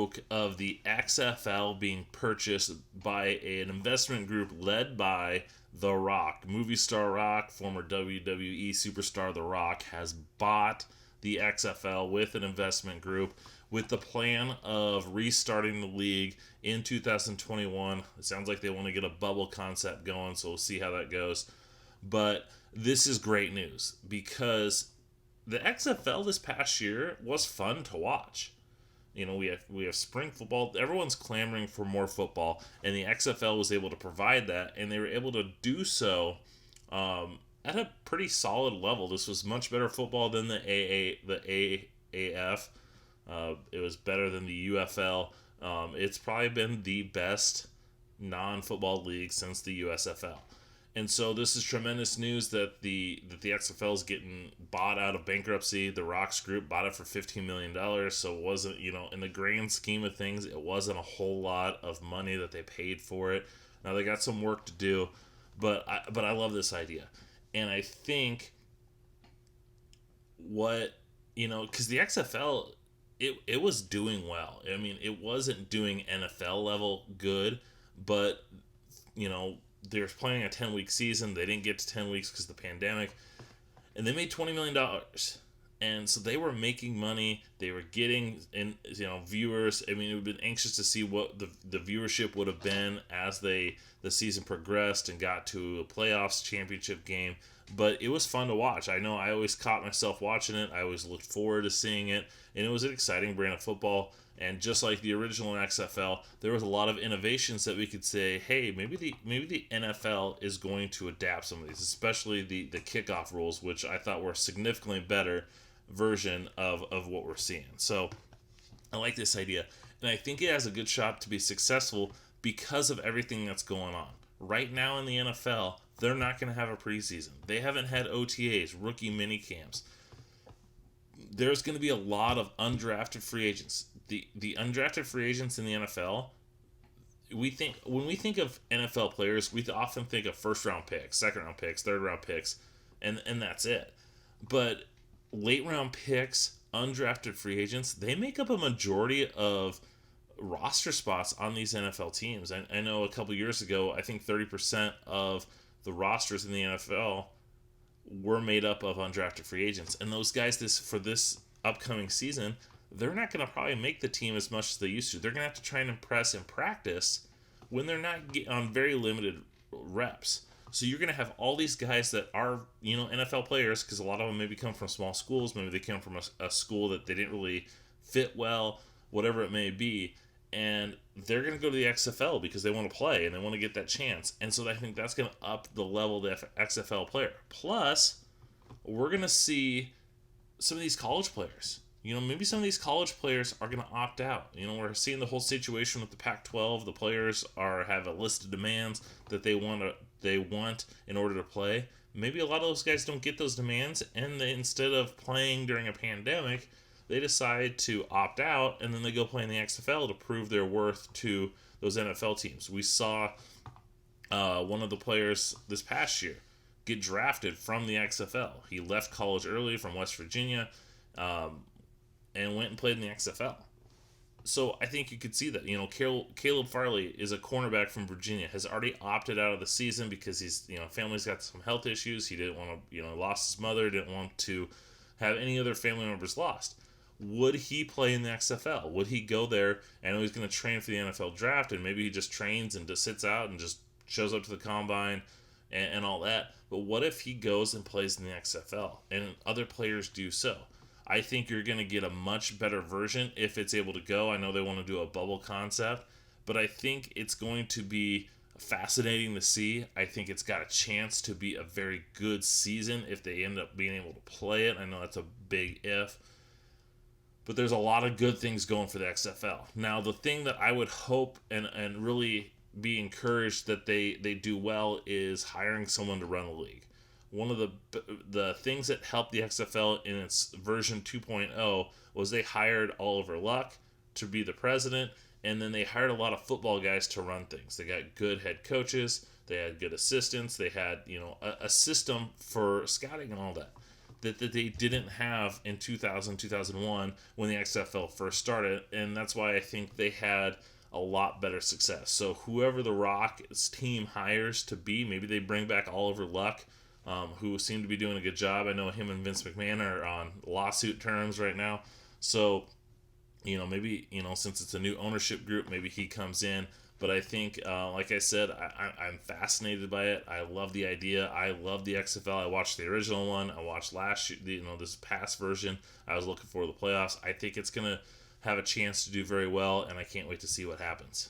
spoke of the XFL being purchased by an investment group led by The Rock. Movie star Rock, former WWE superstar The Rock, has bought the XFL with an investment group with the plan of restarting the league in 2021. It sounds like they want to get a bubble concept going, so we'll see how that goes. But this is great news because the XFL this past year was fun to watch. We have spring football. Everyone's clamoring for more football, and the XFL was able to provide that, and they were able to do so at a pretty solid level. This was much better football than the AAF. It was better than the UFL. It's probably been the best non-football league since the USFL. And so this is tremendous news that the XFL is getting bought out of bankruptcy. The Rocks Group bought it for $15 million. So it wasn't, in the grand scheme of things, it wasn't a whole lot of money that they paid for it. Now they got some work to do, but I love this idea. And I think because the XFL, it was doing well. I mean, it wasn't doing NFL level good, but, they were playing a 10-week season. They didn't get to 10 weeks because of the pandemic. And they made $20 million. And so they were making money. They were getting viewers. I mean, it would have been anxious to see what the viewership would have been as the season progressed and got to a playoffs championship game. But it was fun to watch. I know I always caught myself watching it. I always looked forward to seeing it. And it was an exciting brand of football. And just like the original XFL, there was a lot of innovations that we could say, hey, maybe the NFL is going to adapt some of these, especially the kickoff rules, which I thought were a significantly better version of what we're seeing. So I like this idea. And I think it has a good shot to be successful because of everything that's going on. Right now in the NFL, they're not going to have a preseason. They haven't had OTAs, rookie mini camps. There's going to be a lot of undrafted free agents. The undrafted free agents in the NFL, when we think of NFL players, we often think of first round picks, second round picks, third round picks, and that's it. But late round picks, undrafted free agents, they make up a majority of roster spots on these NFL teams. I know a couple years ago, I think 30% of the rosters in the NFL were made up of undrafted free agents, and those guys for this upcoming season, they're not going to probably make the team as much as they used to. They're going to have to try and impress in practice when they're not on very limited reps. So you're going to have all these guys that are, NFL players, because a lot of them maybe come from small schools. Maybe they come from a school that they didn't really fit well, whatever it may be. And they're going to go to the XFL because they want to play and they want to get that chance. And so I think that's going to up the level of the XFL player. Plus, we're going to see some of these college players. Maybe some of these college players are going to opt out. We're seeing the whole situation with the Pac-12. The players have a list of demands that they want in order to play. Maybe a lot of those guys don't get those demands, and instead of playing during a pandemic, they decide to opt out, and then they go play in the XFL to prove their worth to those NFL teams. We saw one of the players this past year get drafted from the XFL. He left college early from West Virginia, and went and played in the XFL. So I think you could see that. Caleb Farley is a cornerback from Virginia, has already opted out of the season because he's, family's got some health issues. He didn't want to, lost his mother, didn't want to have any other family members lost. Would he play in the XFL? Would he go there and he's going to train for the NFL draft, and maybe he just trains and just sits out and just shows up to the combine and all that? But what if he goes and plays in the XFL and other players do so? I think you're going to get a much better version if it's able to go. I know they want to do a bubble concept, but I think it's going to be fascinating to see. I think it's got a chance to be a very good season if they end up being able to play it. I know that's a big if, but there's a lot of good things going for the XFL. Now, the thing that I would hope and really be encouraged that they do well is hiring someone to run the league. One of the things that helped the XFL in its version 2.0 was they hired Oliver Luck to be the president, and then they hired a lot of football guys to run things. They got good head coaches, they had good assistants, they had a system for scouting and all that. that they didn't have in 2000, 2001 when the XFL first started. And that's why I think they had a lot better success. So whoever the Rock's team hires to be, maybe they bring back Oliver Luck, who seemed to be doing a good job. I know him and Vince McMahon are on lawsuit terms right now. So, maybe, since it's a new ownership group, maybe he comes in. But I think, like I said, I'm fascinated by it. I love the idea. I love the XFL. I watched the original one. I watched this past version. I was looking for the playoffs. I think it's going to have a chance to do very well, and I can't wait to see what happens.